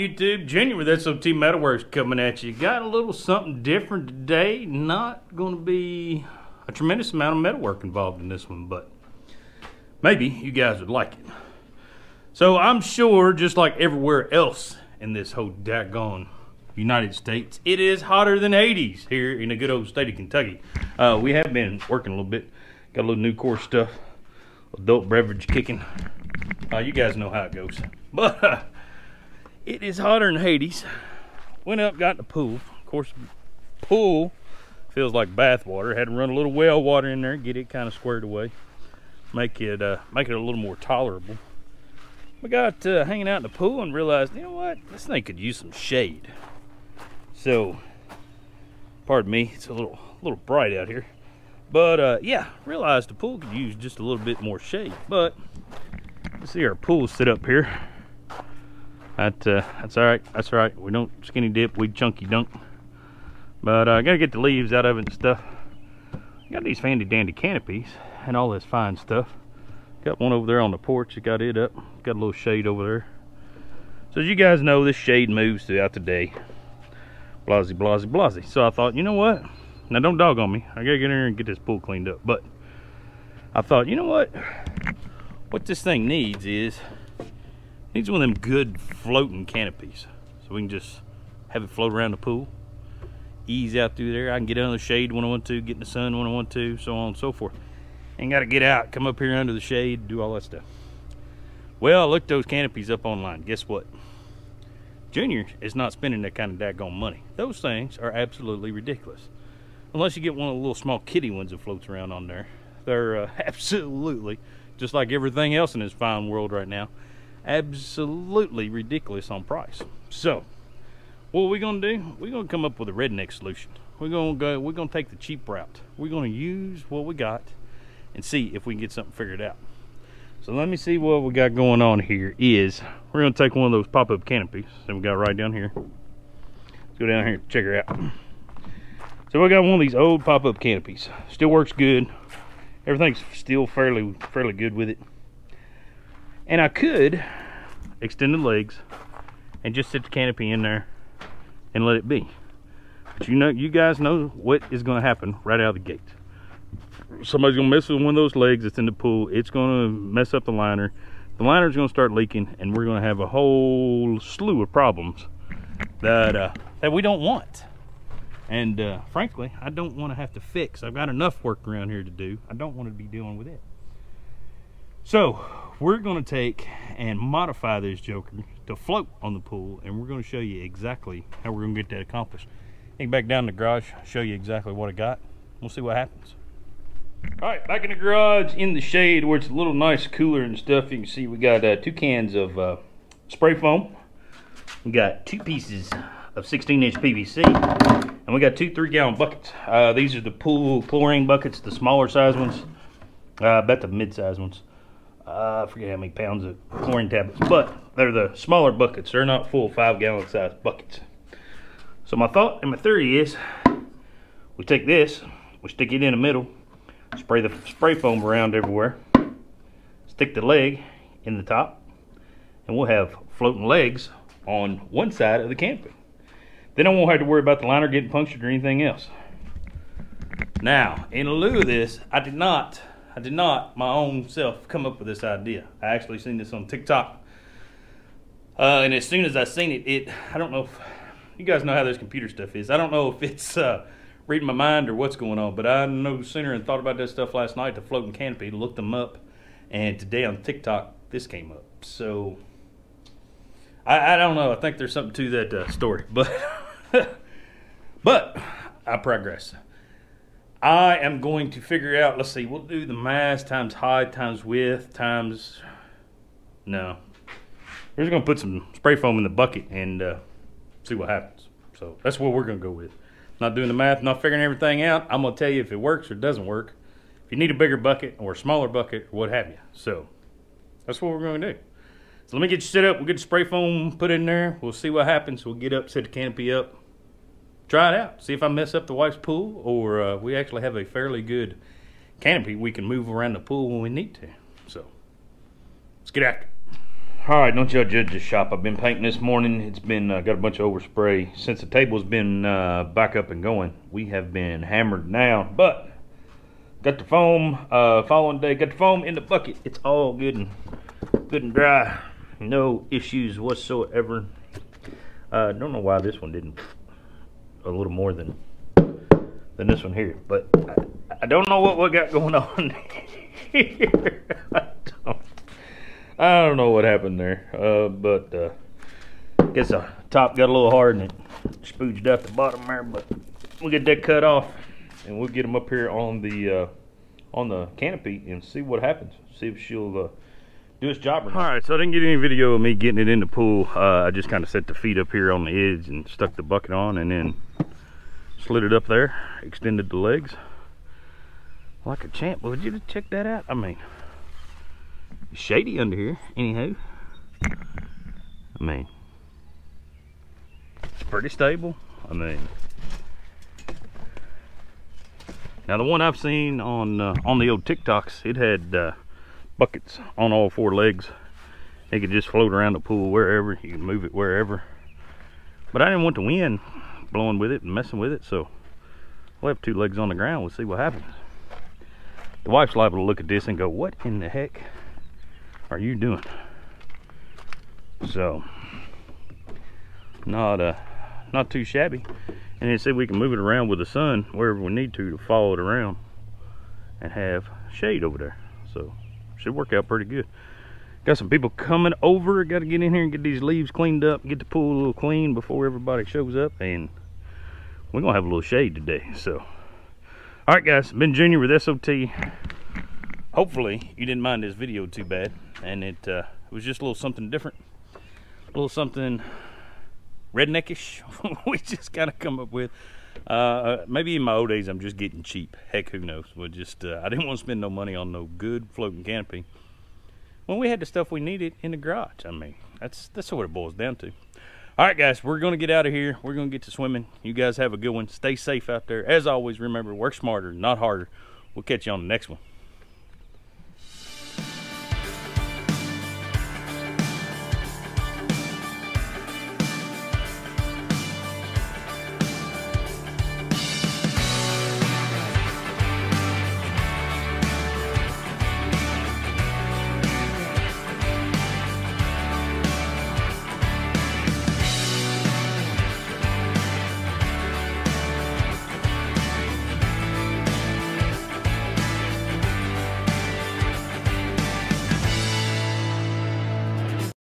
YouTube? Junior with S.O.T. Metalworks coming at you. Got a little something different today. Not going to be a tremendous amount of metalwork involved in this one, but maybe you guys would like it. So I'm sure, just like everywhere else in this whole daggone United States, it is hotter than 80s here in the good old state of Kentucky. We have been working a little bit. Got a little new course stuff. Adult beverage kicking. You guys know how it goes. But it is hotter than Hades. Went up, got in the pool. Of course, pool feels like bath water. Had to run a little well water in there, get it kind of squared away, make it a little more tolerable. We got hanging out in the pool and realized, you know what, this thing could use some shade. So, pardon me, it's a little bright out here. But yeah, realized the pool could use just a little bit more shade. But you see our pool set up here. That's all right. That's all right. We don't skinny dip. We chunky dunk. But I gotta get the leaves out of it and stuff. Got these fancy dandy canopies and all this fine stuff. Got one over there on the porch. I got it up. Got a little shade over there. So as you guys know, this shade moves throughout the day. Blasey, blasey, blasey. So I thought, you know what? Now don't dog on me. I gotta get in here and get this pool cleaned up. But I thought, you know what? What this thing needs is needs one of them good floating canopies, so we can just have it float around the pool, ease out through there. I can get under the shade when I want to, get in the sun when I want to, so on and so forth. Ain't got to get out, come up here under the shade, do all that stuff. Well, I looked those canopies up online. Guess what? Junior is not spending that kind of daggone money. Those things are absolutely ridiculous. Unless you get one of the little small kitty ones that floats around on there. They're absolutely, just like everything else in this fine world right now, absolutely ridiculous on price. So what are we gonna do? We're gonna come up with a redneck solution. We're gonna take the cheap route. We're gonna use what we got and see if we can get something figured out. So let me see what we got going on here. We're gonna take one of those pop-up canopies that we got right down here. Let's go down here and check her out. So we got one of these old pop-up canopies. Still works good. Everything's still fairly good with it. And I could extend the legs and just set the canopy in there and let it be. But you guys know what is going to happen right out of the gate. Somebody's going to mess with one of those legs that's in the pool. It's going to mess up the liner. The liner's going to start leaking, and we're going to have a whole slew of problems that we don't want. And frankly, I don't want to have to fix. I've got enough work around here to do. I don't want to be dealing with it. So we're going to take and modify this joker to float on the pool, and we're going to show you exactly how we're going to get that accomplished. Take back down in the garage, show you exactly what I got. We'll see what happens. All right, back in the garage in the shade where it's a little nice cooler and stuff. You can see we got 2 cans of spray foam. We got 2 pieces of 16-inch PVC, and we got 2 3-gallon buckets. These are the pool chlorine buckets, the smaller size ones. I bet the mid-size ones. I forget how many pounds of chlorine tablets, but they're the smaller buckets. They're not full 5-gallon size buckets. So my thought and my theory is we take this, we stick it in the middle, spray the spray foam around everywhere, stick the leg in the top, and we'll have floating legs on one side of the canopy. Then I won't have to worry about the liner getting punctured or anything else. Now, in lieu of this, I did not my own self come up with this idea. I actually seen this on TikTok. And as soon as I seen it, I don't know if you guys know how this computer stuff is. I don't know if it's reading my mind or what's going on, but I no sooner and thought about that stuff last night, the floating canopy, looked them up, and today on TikTok, this came up. So I don't know. I think there's something to that story, but but I progress. I am going to figure out, let's see, we'll do the mass times height times width times, no. We're just going to put some spray foam in the bucket and see what happens. So that's what we're going to go with. Not doing the math, not figuring everything out. I'm going to tell you if it works or doesn't work. If you need a bigger bucket or a smaller bucket or what have you. So that's what we're going to do. So let me get you set up. We'll get the spray foam put in there. We'll see what happens. We'll get up, set the canopy up. Try it out. See if I mess up the wife's pool or we actually have a fairly good canopy we can move around the pool when we need to. So let's get after it. All right, don't y'all judge the shop. I've been painting this morning. It's been got a bunch of overspray. Since the table's been back up and going, we have been hammered down. But got the foam following day. Got the foam in the bucket. It's all good and dry. No issues whatsoever. Don't know why this one didn't a little more than this one here, but I don't know what we got going on here. I don't know what happened there, but I guess the top got a little hard and it spooged out the bottom there. But we'll get that cut off and we'll get them up here on the canopy and see what happens. See if she'll do its job or not. All right, so I didn't get any video of me getting it in the pool. I just kind of set the feet up here on the edge and stuck the bucket on and then slid it up there, extended the legs like a champ. Would you just check that out? I mean, shady under here anyhow. I mean, it's pretty stable. I mean, now the one I've seen on the old TikToks, it had buckets on all four legs. It could just float around the pool wherever. You can move it wherever, but I didn't want the wind blowing with it and messing with it, so we'll have two legs on the ground. We'll see what happens. The wife's liable to look at this and go, what in the heck are you doing? So not too shabby. And then see, we can move it around with the sun wherever we need to follow it around and have shade over there. So should work out pretty good. Got some people coming over. Got to get in here and get these leaves cleaned up, get the pool a little clean before everybody shows up, and we're gonna have a little shade today. So all right guys, been Junior with S.O.T. Hopefully you didn't mind this video too bad, and it was just a little something different, a little something redneckish. We just kind of come up with. Maybe in my old days I'm just getting cheap. Heck, who knows? But just I didn't want to spend no money on no good floating canopy when we had the stuff we needed in the garage. I mean, that's what it boils down to. All right guys, we're gonna get out of here. We're gonna get to swimming. You guys have a good one. Stay safe out there. As always, remember, work smarter, not harder. We'll catch you on the next one.